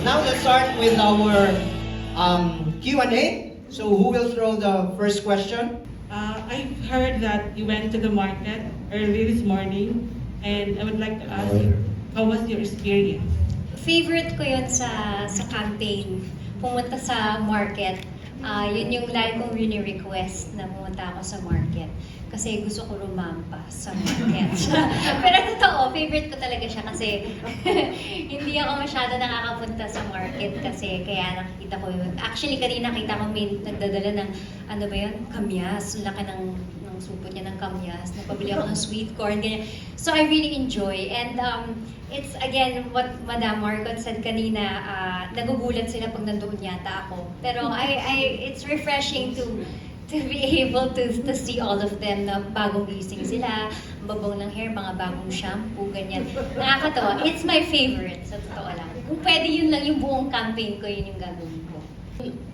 Now let's start with our Q&A. So who will throw the first question? I've heard that you went to the market early this morning, and I would like to ask you, how was your experience? Favorite ko yun sa campaign, pumunta sa market. Yun yung lagi kong request na pumunta ako sa market. Kasi gusto ko rumampas sa market. Pero totoo, favorite ko talaga siya kasi hindi ako masyado nakakapunta sa market kasi kaya nakikita ko yun. Actually, kanina nakita ko may nagdadala ng, ano ba yun, kamyas. Laki ng supot niya ng kamyas. Napabili ako ng sweet corn, ganyan. So I really enjoy. And it's again, what Madam Margot said kanina, nagugulat sila pag nandoon yata ako. Pero it's refreshing to be able to see all of them na bagong gising sila, babong ng hair, mga bagong shampoo, ganyan. Nakakatawa. It's my favorite, sa totoo lang. Kung pwede yun lang yung buong campaign ko, yun yung gagawin ko.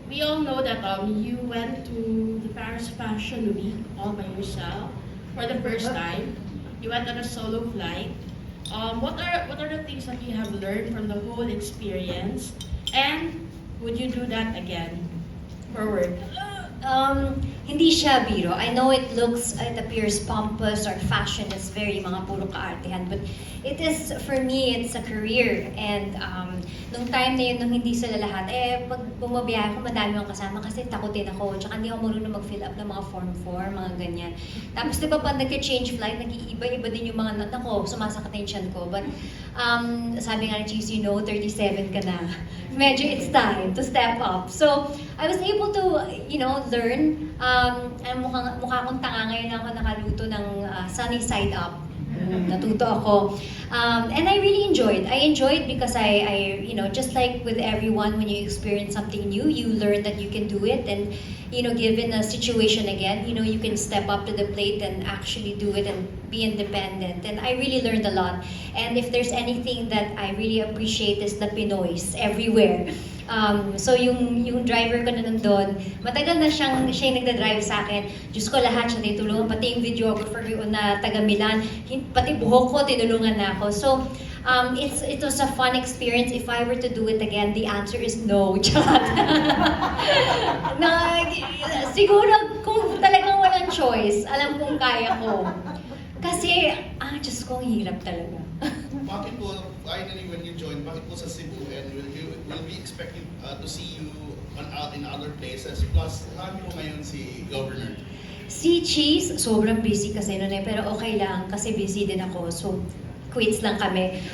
We all know that you went to the Paris Fashion Week all by yourself for the first time. You went on a solo flight. What are the things that you have learned from the whole experience? And would you do that again for work? Hindi siya biro. I know it appears pompous or fashion is very mga puro kaartehan, but it is, for me, it's a career. And nung time na yun, nung hindi sila lahat, pag bumabiyahe ako, madami akong kasama kasi takutin ako. Tsaka hindi ako marunong mag-fill up ng mga form 4, mga ganyan. Tapos diba pag nag-change flight, nag-iiba-iba din yung mga nat ko, sumasakit na yung tiyan ko. But sabi nga ni Chiz, 37 ka na. Medyo it's time to step up. So I was able to, learn. Mukha kong tanga ngayon ako nakaluto ng sunny side up. Natuto ako. And I really enjoyed. I enjoyed because I just like with everyone, when you experience something new, you learn that you can do it. And, given a situation again, you can step up to the plate and actually do it and be independent. And I really learned a lot. And if there's anything that I really appreciate is the Pinoys everywhere. So yung driver ko na nandun, matagal na siya yung nagdadrive sa akin. Diyos ko, lahat siya tinulungan, pati yung videographer yun na taga Milan, pati buhok ko, tinulungan na ako. So, it was a fun experience. If I were to do it again, the answer is no. Siguro kung talagang walang choice, alam kong kaya ko. Kasi, Diyos ko, ang hirap talaga. Bakit po, finally when you joined, bakit po sa Cebu, and will we expect to see you out in other places? Plus, kami po ngayon si Governor. Si Chiz, sobrang busy kasi noon pero okay lang kasi busy din ako. So, quits lang kami.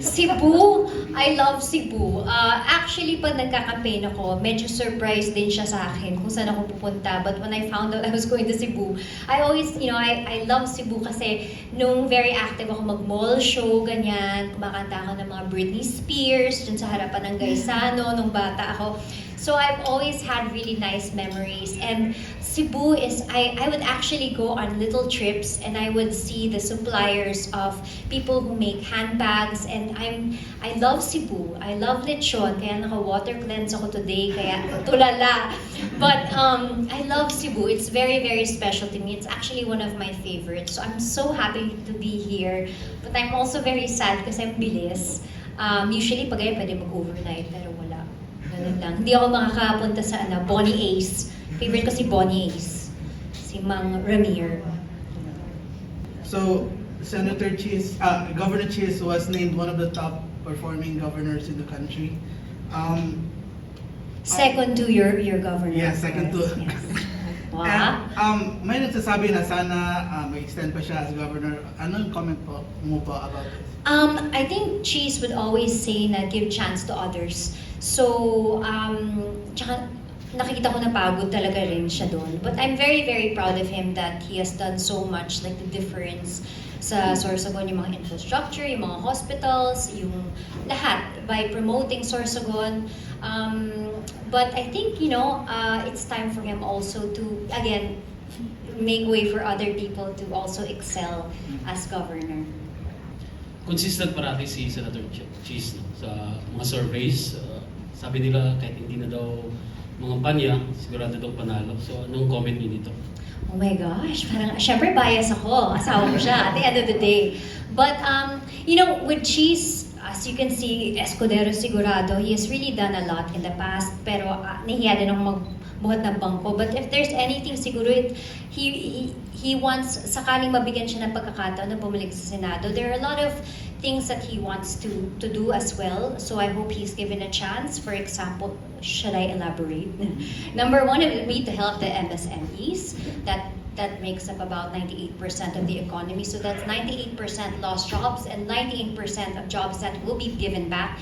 Cebu, I love Cebu. Actually, pag nagka-campaign ako, medyo surprised din siya sa akin kung saan ako pupunta. But when I found out I was going to Cebu, I always, I love Cebu kasi nung very active ako mag-mall show, ganyan, kumakanta ako ng mga Britney Spears, dun sa harapan ng Gaisano, nung bata ako. So I've always had really nice memories. And Cebu is, I would actually go on little trips and I would see the suppliers of people who make handbags. And I love Cebu. I love lechon. Kaya naka-water cleanse ako today. Kaya tulala. But I love Cebu. It's very, very special to me. It's actually one of my favorites. So I'm so happy to be here. But I'm also very sad kasi ang bilis. Usually pag pwede mag-overnight pero wala. Ganun lang. Hindi ako makakapunta sa Bonnie Ace. Favorite ko si Bonnie Ace. Si Mang Ramir. So, Senator Chiz, Governor Chiz was named one of the top performing governors in the country. Second to your governor. Yeah, second to. Yes. Wow. And, may nagsasabi na sana mag-extend pa siya as governor. Anong comment mo po about this? I think Chiz would always say na give chance to others. So, tsaka nakikita ko na pagod talaga rin siya doon. But I'm very, very proud of him that he has done so much, like the difference sa Sorsogon, yung mga infrastructure, yung mga hospitals, yung lahat, by promoting Sorsogon. But I think, it's time for him also to, again, make way for other people to also excel as governor. Consistent parati si Senator Chiz sa mga surveys. Sabi nila kahit hindi na daw mga panya, sigurado daw panalo. So anong comment niyo dito? Oh my gosh, parang syempre bias ako. Asawa ko siya at the end of the day. But with Chiz, as you can see, Escudero sigurado, he has really done a lot in the past, pero nahiya din akong magbuhat ng bangko. But if there's anything siguro, he wants, sakaling mabigyan siya ng pagkakataon na bumalik sa Senado, there are a lot of things that he wants to do as well. So I hope he's given a chance. For example, should I elaborate? Number one, it would be to help the MSMEs. That makes up about 98% of the economy. So that's 98% lost jobs and 98% of jobs that will be given back.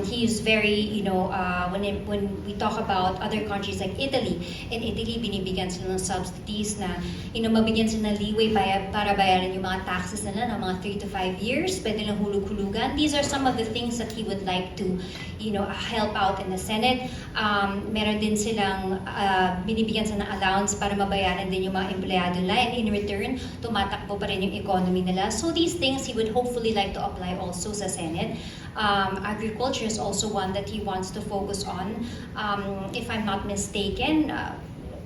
He's very, when we talk about other countries like Italy, in Italy, binibigyan sila ng subsidies na, mabigyan sila ng leeway para bayaran yung mga taxes nila ng mga 3 to 5 years, pwede lang hulug-hulugan. These are some of the things that he would like to, help out in the Senate. Meron din silang binibigyan sila ng allowance para mabayaran din yung mga empleyado nila, and in return, tumatakbo pa rin yung economy nila. So these things he would hopefully like to apply also sa Senate. Agriculture is also one that he wants to focus on. If I'm not mistaken,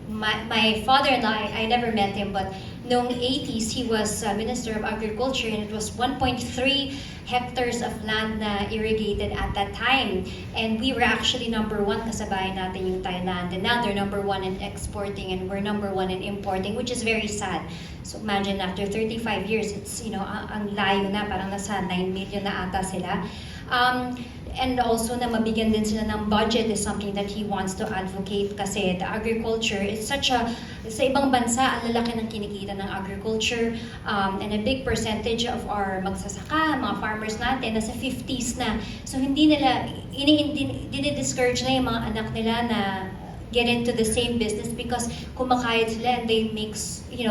my father-in-law, I never met him, but noong 80s, he was Minister of Agriculture, and it was 1.3 hectares of land na irrigated at that time. And we were actually number 1, kasabayan natin yung Thailand. And now they're number 1 in exporting, and we're number 1 in importing, which is very sad. So imagine after 35 years, it's, ang layo na, parang nasa 9 million na ata sila. And also na mabigyan din sila ng budget is something that he wants to advocate kasi the agriculture is sa ibang bansa, ang lalaki ng kinikita ng agriculture, and a big percentage of our magsasaka, mga farmers natin, nasa 50s na. So hindi nila, discourage na yung mga anak nila na get into the same business because kumakayod sila and they make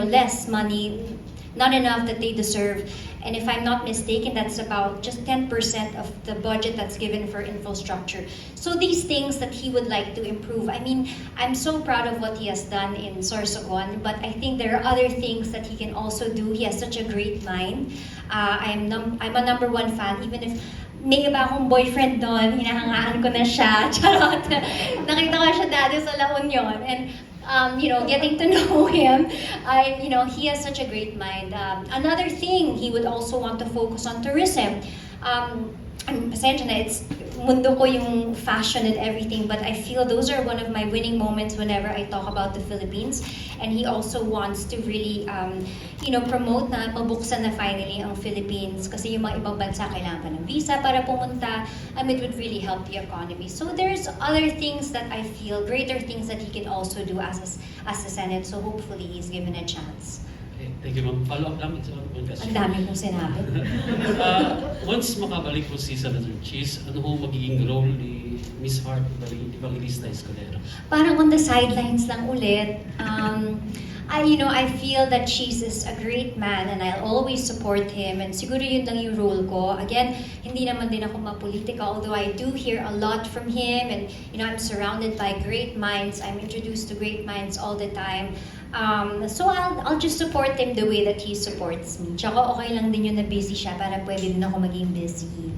less money, not enough that they deserve. And if I'm not mistaken, that's about just 10% of the budget that's given for infrastructure. So these things that he would like to improve. I mean, I'm so proud of what he has done in Sorsogon, but I think there are other things that he can also do. He has such a great mind. I'm a number 1 fan, even if may iba akong boyfriend doon, hinahangaan ko na siya. Charot. Nakita ko siya dati sa La Union. And getting to know him, he has such a great mind. Another thing, he would also want to focus on tourism. Pasensya na, it's mundo ko yung fashion and everything, but I feel those are one of my winning moments whenever I talk about the Philippines. And he also wants to really, promote na mabuksan na finally ang Philippines kasi yung mga ibang bansa kailangan pa ng visa para pumunta. It would really help the economy. So there's other things that I feel, greater things that he can also do as a Senate. So hopefully he's given a chance. Okay, thank you, ma'am. Follow up lang ito one question. Ang dami kong sinabi. Once makabalik po si Senator Chiz, ano ho magiging role ni Miss Hart Evangelista Escudero? Parang on the sidelines lang ulit. I feel that Chiz is a great man and I'll always support him, and siguro yun lang yung role ko. Again, hindi naman din ako mapolitika, although I do hear a lot from him, and I'm surrounded by great minds. I'm introduced to great minds all the time. So I'll just support him the way that he supports me. Tsaka okay lang din yun na busy siya para pwede din ako maging busy.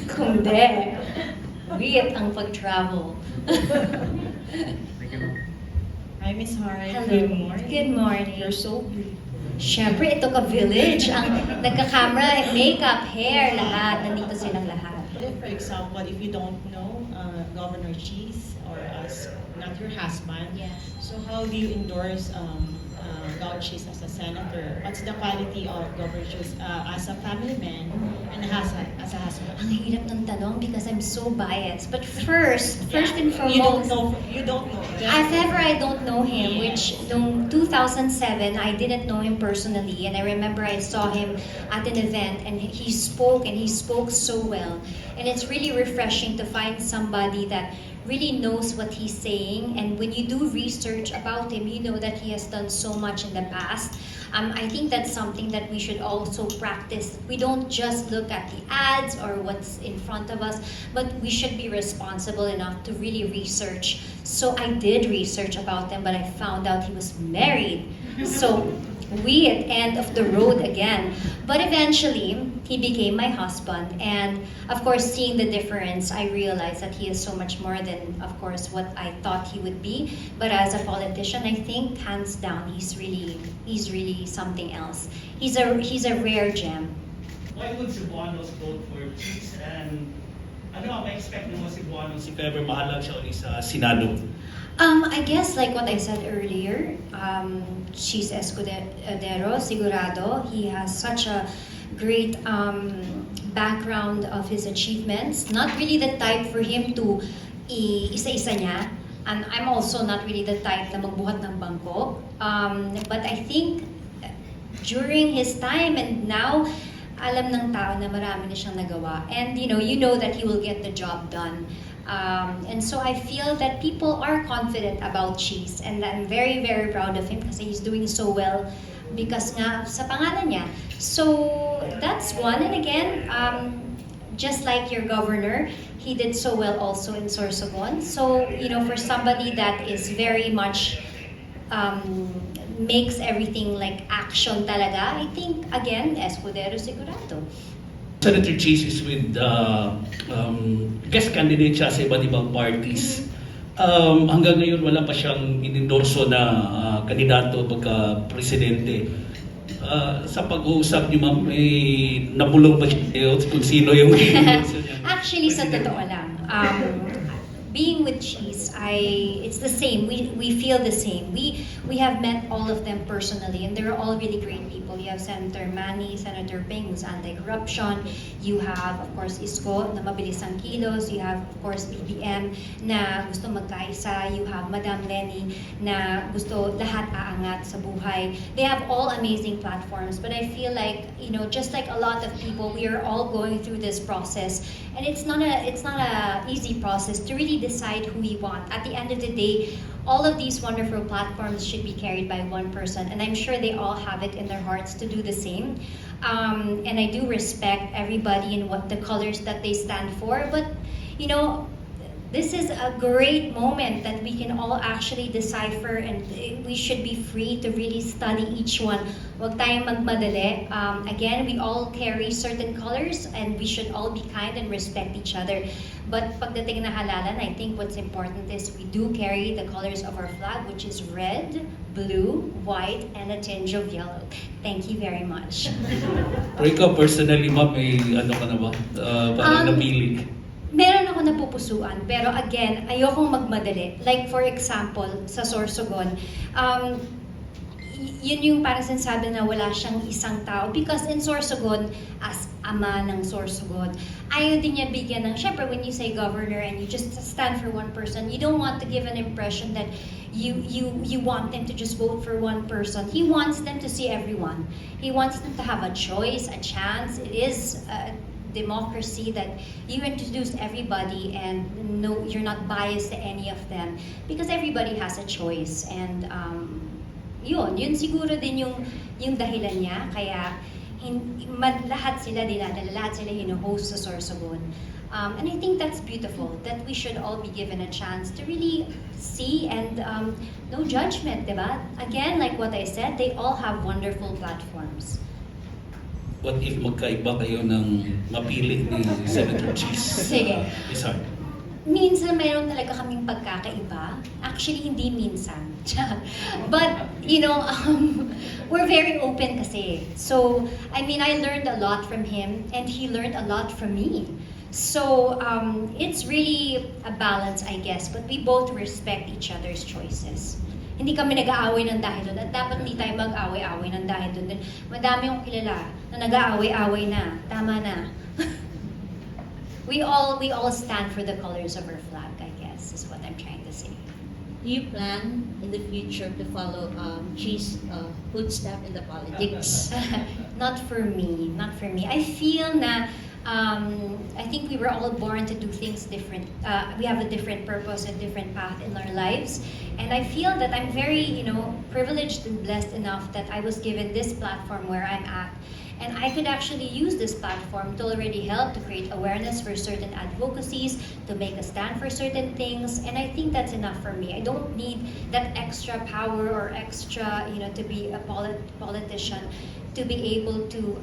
Kung di, weird ang pag-travel. Thank you, ma'am. Hi, Miss Hart. Hello. Good morning. Good morning. You're so beautiful. Siyempre, ito ka village. Ang nagka-camera, makeup, hair, lahat. Nandito silang lahat. For example, if you don't know Governor Chiz or not your husband, Yes. so how do you endorse Gov. Chiz as a senator? What's the quality of Governor Chiz as a family man and as a husband? Ang hirap ng tanong because I'm so biased. But first and You don't foremost, know. You don't know. if ever I don't know him, which noong 2007, I didn't know him personally. And I remember I saw him at an event and he spoke so well. And it's really refreshing to find somebody that really knows what he's saying, and when you do research about him, you know that he has done so much in the past. I think that's something that we should also practice. We don't just look at the ads or what's in front of us, but we should be responsible enough to really research. So I did research about him, but I found out he was married. So we at end of the road again. But eventually, he became my husband. And of course, seeing the difference, I realized that he is so much more than, of course, what I thought he would be. But as a politician, I think, hands down, he's really something else. He's a rare gem. why would Cebuanos vote for Chiz? And ano ang ma-expect mo Cebuanos if ever mahalag siya ulit sa Senado? I guess like what I said earlier, she's Escudero, sigurado. He has such a great background of his achievements. Not really the type for him to isa-isa niya. And I'm also not really the type na magbuhat ng bangko. But I think during his time and now, alam ng tao na marami na siyang nagawa. And you know that he will get the job done. And so I feel that people are confident about Chiz, and I'm very, very proud of him kasi he's doing so well because nga sa pangalan niya. So that's one. And again, just like your governor, he did so well also in Sorsogon. So for somebody that is very much makes everything like action talaga, I think again, Escudero sigurado. Senator Chiz is with guest candidate siya sa iba't ibang parties. Hanggang ngayon wala pa siyang inendorso na kandidato pagka-presidente. Sa pag-uusap niyo ma'am, may nabulong ba siya kung sino yung inendorso niya? Actually, sa totoo lang, being with Chiz, it's the same. We feel the same. We have met all of them personally, and they're all really great people. You have Senator Manny, Senator Ping, who's anti-corruption. You have, of course, Isko, na mabilis ang kilos. You have, of course, BBM, na gusto magkaisa. You have Madam Lenny, na gusto lahat aangat sa buhay. They have all amazing platforms, but I feel like, just like a lot of people, we are all going through this process, and it's not a easy process to really decide who we want. At the end of the day, all of these wonderful platforms should be carried by one person, and I'm sure they all have it in their hearts to do the same. And I do respect everybody and what the colors that they stand for, but this is a great moment that we can all actually decipher, and we should be free to really study each one. Huwag tayong magmadali. Again, we all carry certain colors, and we should all be kind and respect each other. But pagdating na halalan, I think what's important is we do carry the colors of our flag, which is red, blue, white, and a tinge of yellow. Thank you very much. Pero ikaw personally ma'am, may ano ka na ba? Parang napili? Meron ako napupusuan, pero again, ayokong magmadali. Like for example, sa Sorsogon, yun yung parang sinasabi na wala siyang isang tao. Because in Sorsogon, as ama ng Sorsogon, ayaw din niya bigyan ng, syempre when you say governor and you just stand for one person, you don't want to give an impression that you want them to just vote for one person. He wants them to see everyone. He wants them to have a choice, a chance. It is democracy that you introduce everybody, and no, you're not biased to any of them because everybody has a choice. And yun siguro din yung dahilan niya kaya lahat sila dinadala, lahat sila hino-host sa Sorsogon. And I think that's beautiful, that we should all be given a chance to really see, and no judgment, diba? Again, like what I said, they all have wonderful platforms. What if magkaiba kayo ng mapili ni Senator Chiz? Sige. It's hard. Minsan mayroon talaga kaming pagkakaiba. Actually, hindi minsan. But, we're very open kasi. So, I learned a lot from him, and he learned a lot from me. So, it's really a balance, I guess. But we both respect each other's choices. Hindi kami nag-aaway ng dahil doon, at dapat hindi tayo mag-aaway-aaway ng dahil doon. Madami yung kilala na nag-aaway-aaway na. Tama na. We all stand for the colors of our flag, I guess, is what I'm trying to say. Do you plan in the future to follow Chiz footstep in the politics? Not for me. I feel na I think we were all born to do things different. We have a different purpose, a different path in our lives. And I feel that I'm very, privileged and blessed enough that I was given this platform where I'm at. And I could actually use this platform to already help to create awareness for certain advocacies, to make a stand for certain things. And I think that's enough for me. I don't need that extra power or extra, to be a politician, to be able to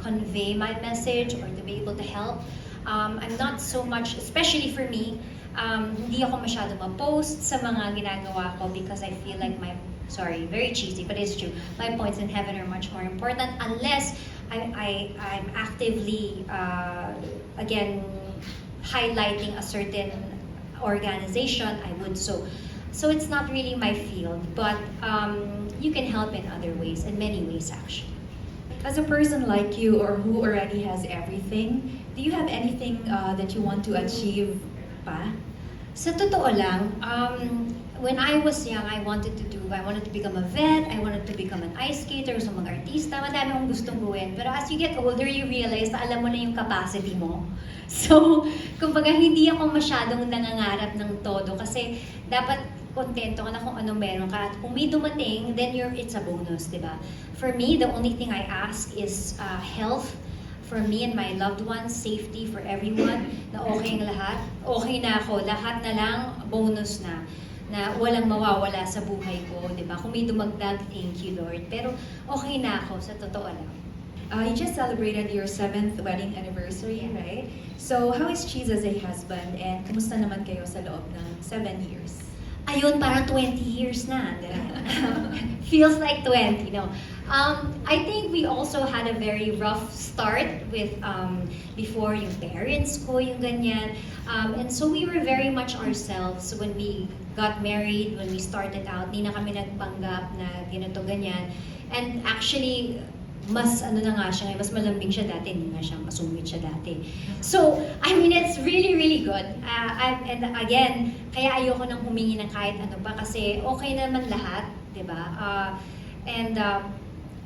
convey my message or to be able to help. I'm not so much, especially for me, hindi ako masyado ma-post sa mga ginagawa ko because I feel like my Sorry, very cheesy, but it's true. My points in heaven are much more important unless I'm actively, again, highlighting a certain organization, I would so. So it's not really my field, but you can help in other ways, in many ways actually. As a person like you or who already has everything, do you have anything that you want to achieve pa? Sa totoo lang, when I was young, I wanted to become a vet, I wanted to become an ice skater, so mga artista, madami akong gustong gawin. Pero as you get older, you realize na alam mo na yung capacity mo. So, kumbaga, hindi ako masyadong nangangarap ng todo kasi dapat kontento ka na kung ano meron ka. At kung may dumating, then it's a bonus, di ba? For me, the only thing I ask is health, for me and my loved ones, safety for everyone, na okay ang lahat. Okay na ako, lahat na lang, bonus na walang mawawala sa buhay ko, di ba? Kung may dumagdag, thank you, Lord. Pero okay na ako, sa totoo lang. You just celebrated your 7th wedding anniversary, right? So, how is Chiz as a husband and kumusta naman kayo sa loob ng 7 years? Ayun, parang 20 years na. Feels like 20, no? I think we also had a very rough start with before yung parents ko, yung ganyan. And so we were very much ourselves when we got married, when we started out. Di na kami nagpanggap na ganito, ganyan. And actually, mas ano na nga siya, mas malambing siya dati, hindi nga siya masungit siya dati. So, I mean, it's really, really good. And again, kaya ayoko nang humingi ng kahit ano pa kasi okay naman lahat, di ba? And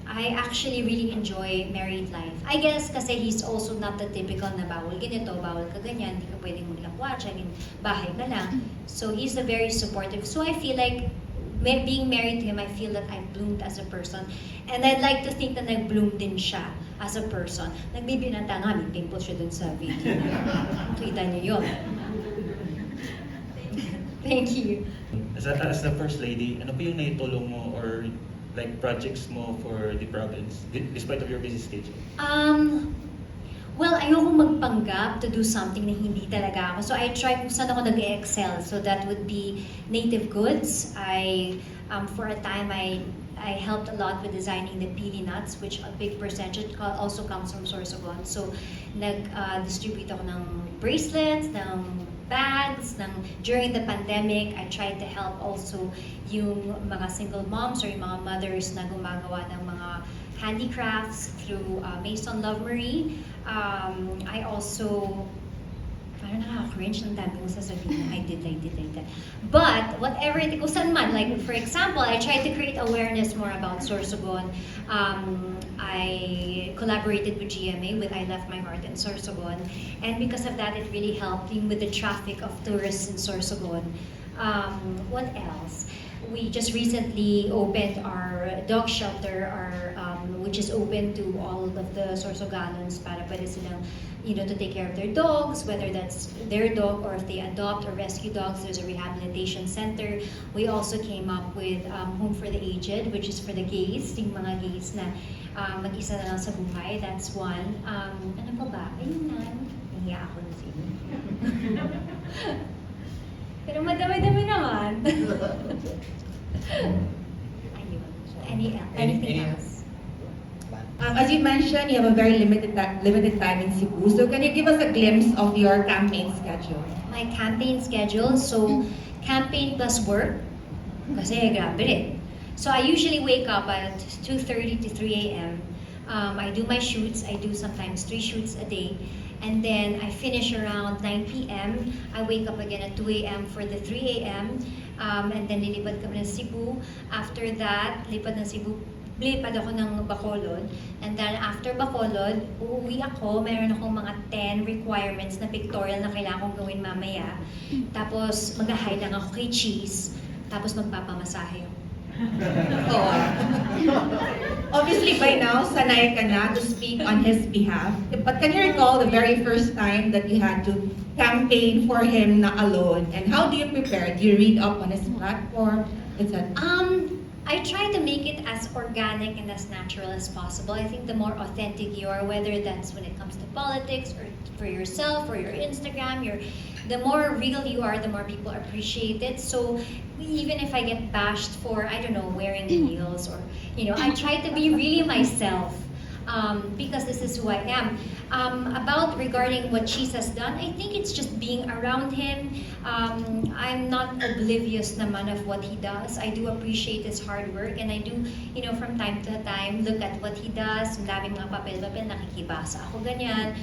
I actually really enjoy married life. I guess kasi he's also not the typical na bawal ganito, bawal ka ganyan, hindi ka pwedeng maglakwatsa, bahay ka lang. So, he's a very supportive. So, I feel like being married to him, I feel that I bloomed as a person. And I'd like to think na nag-bloom din siya as a person. Nagbibinata nga, may pimple siya dun sa video. Kita niyo yun. Thank you. As the First Lady, ano pa yung naitulong mo or like projects mo for the province, despite of your busy schedule? Well, ayoko magpanggap to do something na hindi talaga ako. So I try kung saan ako nag-excel. So that would be native goods. For a time, I helped a lot with designing the pili nuts, which a big percentage also comes from Sorsogon. So nag-distribute ako ng bracelets, ng bags, during the pandemic, I tried to help also yung mga single moms or yung mga mothers na gumagawa ng mga handicrafts through Maison Love Marie. I also, parang nakaka-cringe ng dami kong sasabihin na I did. But, whatever, kung saan man, like for example, I tried to create awareness more about Sorsogon. I collaborated with GMA with I Left My Heart in Sorsogon. And because of that, it really helped with the traffic of tourists in Sorsogon. What else? We just recently opened our dog shelter, which is open to all of the Sorsoganons para pwede silang, to take care of their dogs, whether that's their dog or if they adopt or rescue dogs. There's a rehabilitation center. We also came up with Home for the Aged, which is for the gays, yung mga gays na mag-isa na lang sa buhay. That's one. Ano pa ba? Ayun na. Nahiya ako na sa inyo. Pero madami-dami naman. Anything else? As you mentioned, you have a very limited time in Cebu. So can you give us a glimpse of your campaign schedule? My campaign schedule, so campaign plus work, kasi grabe rin. So I usually wake up at 2:30 to 3 a.m. I do my shoots. I do sometimes 3 shoots a day. And then I finish around 9 p.m. I wake up again at 2 a.m. for the 3 a.m. And then lilipad kami ng Cebu. After that, lipad ako ng Bacolod. And then after Bacolod, uuwi ako. Meron akong mga 10 requirements na pictorial na kailangan kong gawin mamaya. Tapos mag-hi lang ako kay Chiz. Tapos magpapamasahe ako. Obviously, by now, sanay ka na to speak on his behalf. But can you recall the very first time that you had to campaign for him na alone? And how do you prepare? Do you read up on his platform, etc.? I try to make it as organic and as natural as possible. I think the more authentic you are, whether that's when it comes to politics or for yourself or your Instagram, the more real you are, the more people appreciate it. So even if I get bashed for, I don't know, wearing heels or, I try to be really myself. Because this is who I am. About regarding what Chiz has done, I think it's just being around him. I'm not oblivious naman of what he does. I do appreciate his hard work, and I do, from time to time, look at what he does. Ang daming mga papel-papel, nakikibasa ako ganyan.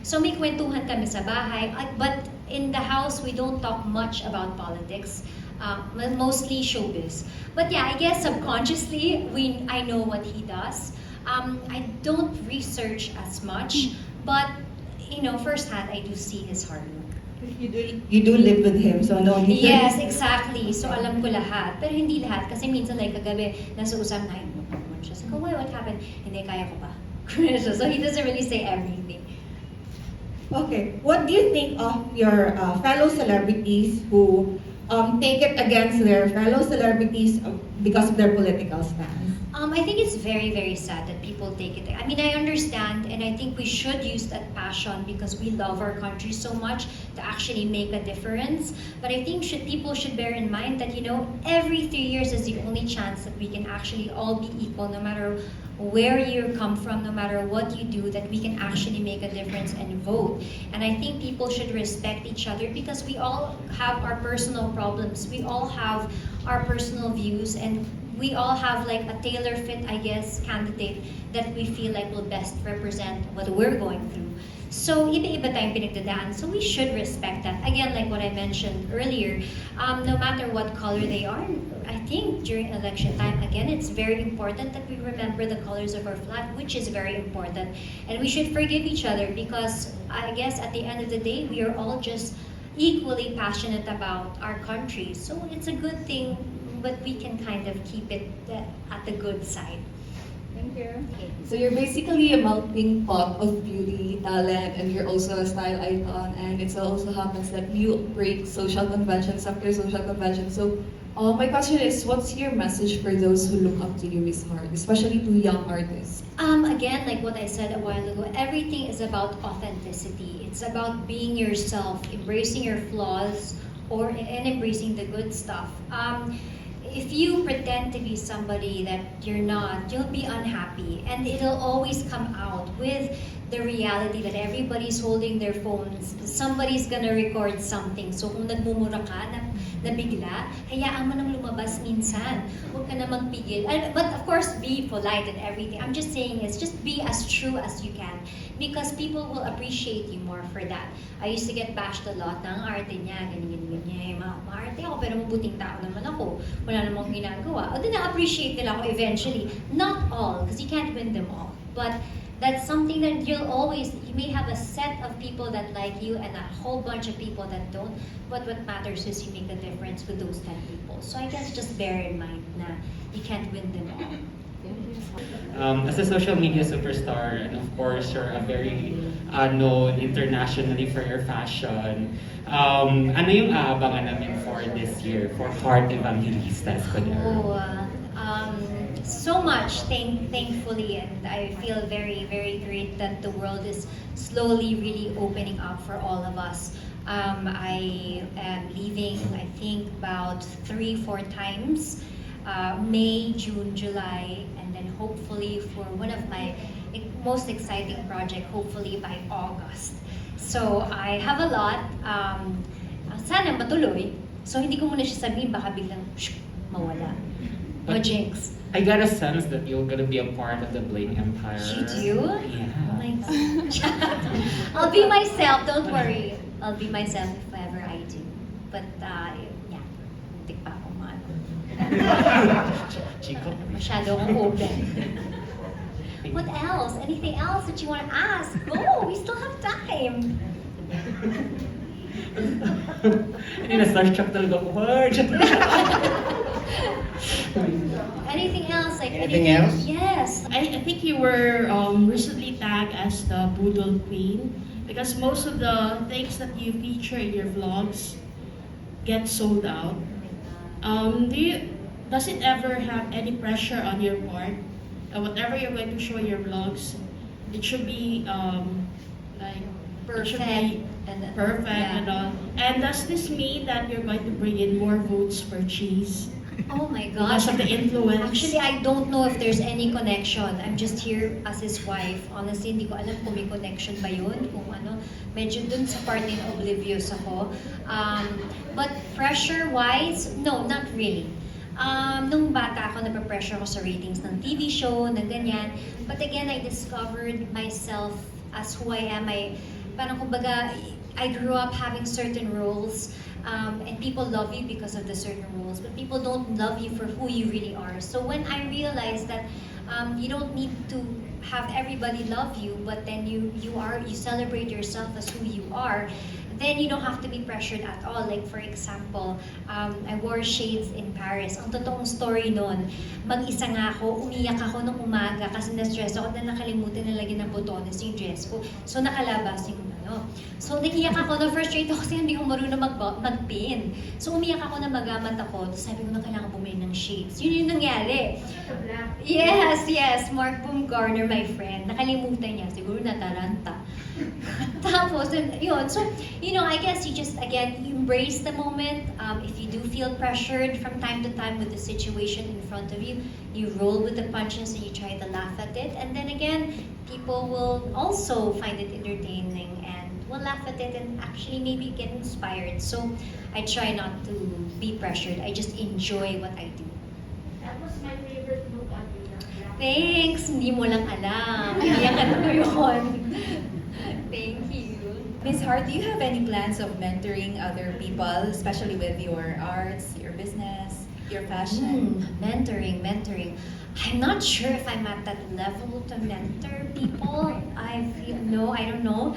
So may kwentuhan kami sa bahay. But in the house, we don't talk much about politics. Mostly showbiz. But yeah, I guess subconsciously, I know what he does. I don't research as much, but firsthand I do see his hard work. You do live with him, so no need to... Yes, exactly. So alam ko lahat. Pero hindi lahat kasi minsan like kagabi nasa usap na naman siya. So, why, what happened? Hindi, kaya ko pa. So he doesn't really say everything. Okay, what do you think of your fellow celebrities who take it against their fellow celebrities because of their political stance? I think it's very, very sad that people take it. I mean, I understand, and I think we should use that passion because we love our country so much to actually make a difference. But I think people should bear in mind that, every 3 years is the only chance that we can actually all be equal, no matter where you come from, no matter what you do, that we can actually make a difference and vote. And I think people should respect each other because we all have our personal problems. We all have our personal views, and we all have like a tailor-fit, I guess, candidate that we feel like will best represent what we're going through. So, iba-iba tayong pinagdadaan. So, we should respect that. Again, like what I mentioned earlier, no matter what color they are, I think during election time, again, it's very important that we remember the colors of our flag, which is very important. And we should forgive each other because I guess at the end of the day, we are all just equally passionate about our country. So, it's a good thing, but we can kind of keep it at the good side. Thank you. So you're basically a melting pot of beauty, talent, and you're also a style icon. And it also happens that you break social conventions after social conventions. So my question is, what's your message for those who look up to you, Miss Hart, especially to young artists? Again, like what I said a while ago, everything is about authenticity. It's about being yourself, embracing your flaws, and embracing the good stuff. If you pretend to be somebody that you're not, you'll be unhappy. And it'll always come out with the reality that everybody's holding their phones. Somebody's gonna record something. So kung nagmumura ka, na bigla, hayaan mo nang lumabas minsan. Huwag ka na magpigil. But of course, be polite and everything. I'm just saying is just be as true as you can. Because people will appreciate you more for that. I used to get bashed a lot ng arte niya, ganyan. Maarte ako, pero mabuting tao naman ako. Wala namang ginagawa. O din na-appreciate nila ako eventually. Not all, because you can't win them all. But that's something that you may have a set of people that like you and a whole bunch of people that don't. But what matters is you make a difference with those 10 people. So I guess just bear in mind na you can't win them all. As a social media superstar, and of course, you're a very known internationally for your fashion. Ano yung aabangan namin for this year for Heart Evangelista Escudero? So much, thankfully, and I feel very, very great that the world is slowly really opening up for all of us. I am leaving, I think, about 3-4 times. May, June, July, and then hopefully for one of my most exciting project, hopefully by August. So I have a lot. Sana matuloy. So hindi ko muna siya sabihin, baka biglang mawala. No jinx. I got a sense that you're gonna be a part of the Blade Empire. You do? Yeah. Oh my God. I'll be myself, don't worry. I'll be myself if ever I do. But yeah, muntik pa akong maano. Chico. Masyado akong open. What else? Anything else that you want to ask? Go! We still have time. Hindi na-starstruck talaga ako. Anything else? Anything else? Yes. I think you were recently tagged as the Boodle Queen because most of the things that you feature in your vlogs get sold out. does it ever have any pressure on your part? Whatever you're going to show your vlogs, it should be like it should be perfect and all. And does this mean that you're going to bring in more votes for Chiz? Oh my gosh. Because of the influence? Actually, I don't know if there's any connection. I'm just here as his wife. Honestly, hindi ko alam kung may connection ba yun. Kung ano, medyo dun sa part na oblivious ako. But pressure-wise, no, not really. Nung bata ako, napapressure ako sa ratings ng TV show, ng ganyan. But again, I discovered myself as who I am. Parang kumbaga, I grew up having certain roles. And people love you because of the certain roles, but people don't love you for who you really are. So when I realized that you don't need to have everybody love you, but then you celebrate yourself as who you are, then you don't have to be pressured at all. Like for example, I wore shades in Paris. Ang totoong story nun, mag-isa nga ako, umiyak ako nung umaga kasi na-stress ako na nakalimutan na lagyan ng botones yung dress ko. So nakalabas yung ano. So naiyak ako, na-frustrate ako kasi hindi ko marunong mag-pin. So umiyak ako na magamat ako. Tapos sabi ko na kailangan bumili ng shades. Yun yung nangyari. Yes, Mark Baumgartner, my friend. Nakalimutan niya, siguro nataranta. Tapos, yun. So, I guess you just, again, you embrace the moment. If you do feel pressured from time to time with the situation in front of you, you roll with the punches and you try to laugh at it. And then again, people will also find it entertaining and will laugh at it and actually maybe get inspired. So, I try not to be pressured. I just enjoy what I do. That was my favorite book on you. Thanks! Hindi mo lang alam. Iyakan ko yun. Thank you. Miss Hart, do you have any plans of mentoring other people, especially with your arts, your business, your fashion? Mentoring. I'm not sure if I'm at that level to mentor people. I don't know.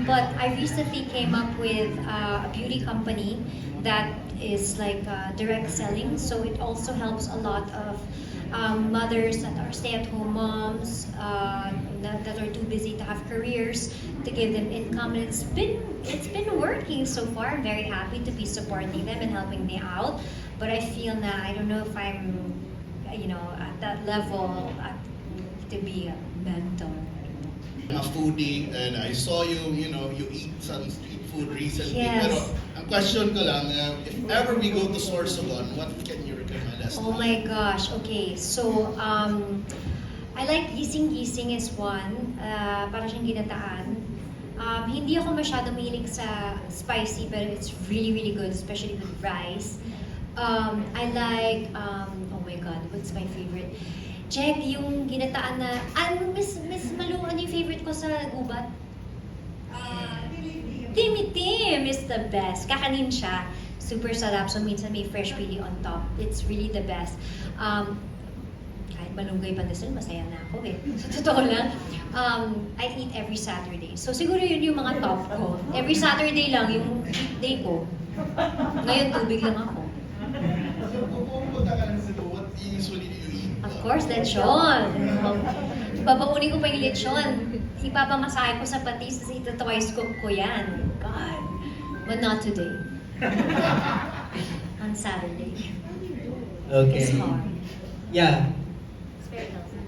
But I recently came up with a beauty company that is like direct selling. So it also helps a lot of mothers that are stay-at-home moms that are too busy to have careers to give them income. And it's been working so far. I'm very happy to be supporting them and helping them out. But I feel now I don't know if I'm at that level to be a mentor. A foodie, and I saw you eat some street food recently. Yes. Pero ang question ko lang, if ever we go to Sorsogon, what can you recommend us? Oh my gosh. Okay, so I like gising is one. Para siyang ginataan. Hindi ako masyadong mahilig sa spicy, pero it's really, really good, especially with rice. I like, oh my God, what's my favorite? Check yung ginataan na, Miss Malu, ano yung favorite ko sa gubat? Tim is the best. Kakanin siya. Super sarap. So minsan may fresh pili on top. It's really the best. Kahit malunggay pandesal, masaya na ako eh. Sa totoo lang, I eat every Saturday. So siguro yun yung mga top ko. Every Saturday lang yung cheat day ko. Ngayon, tubig lang ako. So, kung pupunta ka ng Cebu, what usually do you eat? Of course, lechon. Babaunin ko pa yung lechon. Ipapamasahe ko sa patis, tapos ito-twice cook ko yan. God. But not today. On Saturday. Okay. It's hard. Yeah. It's very healthy.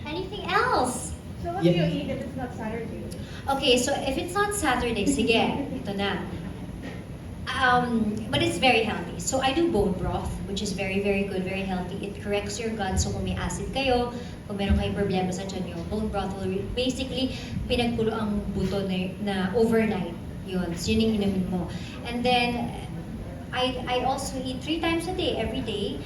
Anything else? So what do you eat if it's not Saturday? Okay, so if it's not Saturday, sige, ito na. But it's very healthy. So I do bone broth, which is very, very good, very healthy. It corrects your gut. So kung may acid kayo, kung meron kayong problema sa tiyan nyo, bone broth will basically pinagkulo ang buto na overnight. Yun. So yun yung inumin mo. And then, I also eat 3 times a day, every day.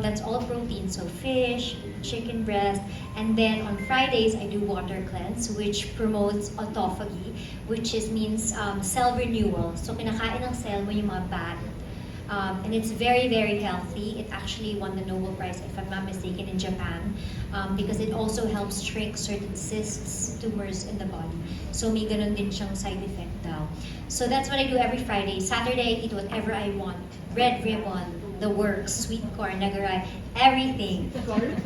That's all protein. So fish, chicken breast, and then on Fridays I do water cleanse, which promotes autophagy, which means cell renewal. So kinakain ng cell mo yung mga bad. And it's very, very healthy. It actually won the Nobel Prize, if I'm not mistaken, in Japan, because it also helps shrink certain cysts, tumors in the body. So may ganun din siyang side effect daw. So that's what I do every Friday. Saturday, I eat whatever I want. Red ribbon, the works, sweet corn, nagaray, everything.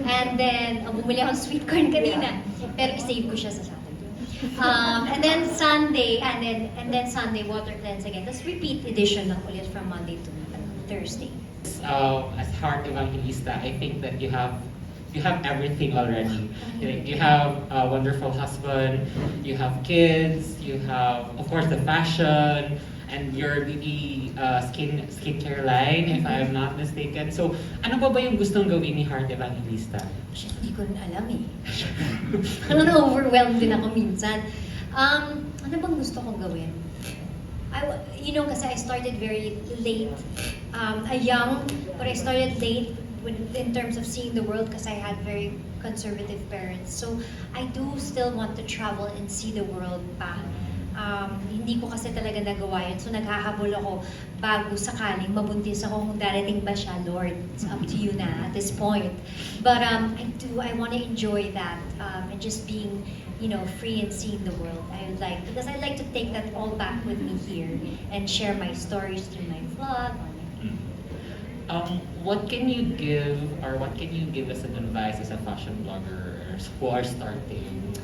And then, bumili ako ng sweet corn kanina. Pero save ko siya sa Saturday. And then Sunday, and then Sunday, water cleanse again. Tapos repeat edition lang ulit from Monday to Thursday. As Heart Evangelista, I think that you have everything already. You have a wonderful husband, you have kids, you have, of course, the fashion, and your beauty skincare line, if I am not mistaken. So, ano ba yung gustong gawin ni Heart Evangelista? Hindi ko rin alam eh. Na-overwhelmed din ako minsan. Ano bang gusto kong gawin? Kasi I started very late, young, but I started late in terms of seeing the world because I had very conservative parents. So I do still want to travel and see the world pa. Hindi ko kasi talaga nagawa yun. So naghahabol ako bago sakaling mabuntis ako kung darating ba siya, Lord. It's up to you na at this point. But I want to enjoy that and just being free and seeing the world. Because I like to take that all back with me here and share my stories through my vlog. What can you give as an advice as a fashion blogger who are starting?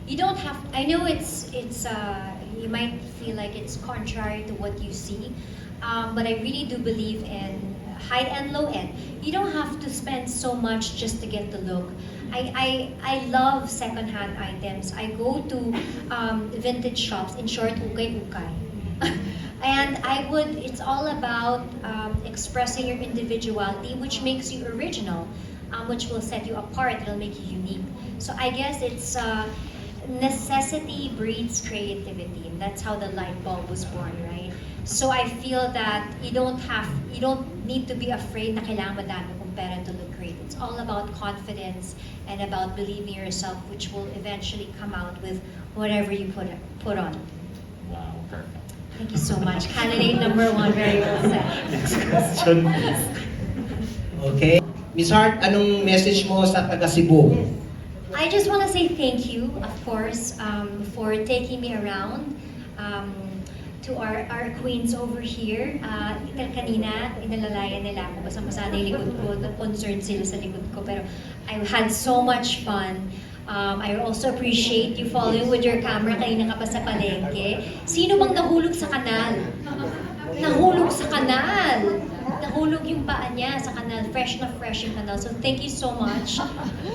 You don't have. I know it's. You might feel like it's contrary to what you see, but I really do believe in high end, low end. You don't have to spend so much just to get the look. I love secondhand items. I go to vintage shops. In short, ukay. And it's all about expressing your individuality, which makes you original, which will set you apart, it'll make you unique. So I guess it's necessity breeds creativity, and that's how the light bulb was born, right? So I feel that you don't need to be afraid na kailangan madami kong pera to look great. It's all about confidence and about believing yourself, which will eventually come out with whatever you put on. Wow, perfect. Thank you so much. Candidate number 1, very well said. Next question. Okay. Miss Hart, anong message mo sa taga Cebu? I just want to say thank you, of course, for taking me around to our queens over here. Kanina, inalalayan nila ako. Basta-basa na yung likod ko. Concerned sila sa likod ko. Pero I had so much fun. I also appreciate you following with your camera kanina ka pa sa palengke. Sino bang nahulog sa kanal? Nahulog sa kanal! Nahulog yung paa niya sa kanal. Fresh na fresh yung kanal. So thank you so much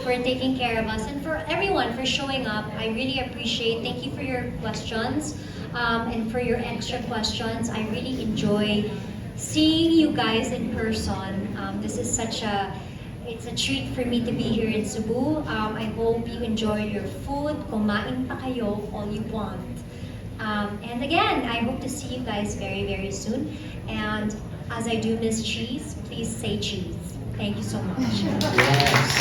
for taking care of us and for everyone for showing up. I really appreciate. Thank you for your questions and for your extra questions. I really enjoy seeing you guys in person. This is it's a treat for me to be here in Cebu. I hope you enjoy your food. Kumain pa kayo all you want. And again, I hope to see you guys very, very soon. And as I do miss Chiz, please say Chiz. Thank you so much. Yes.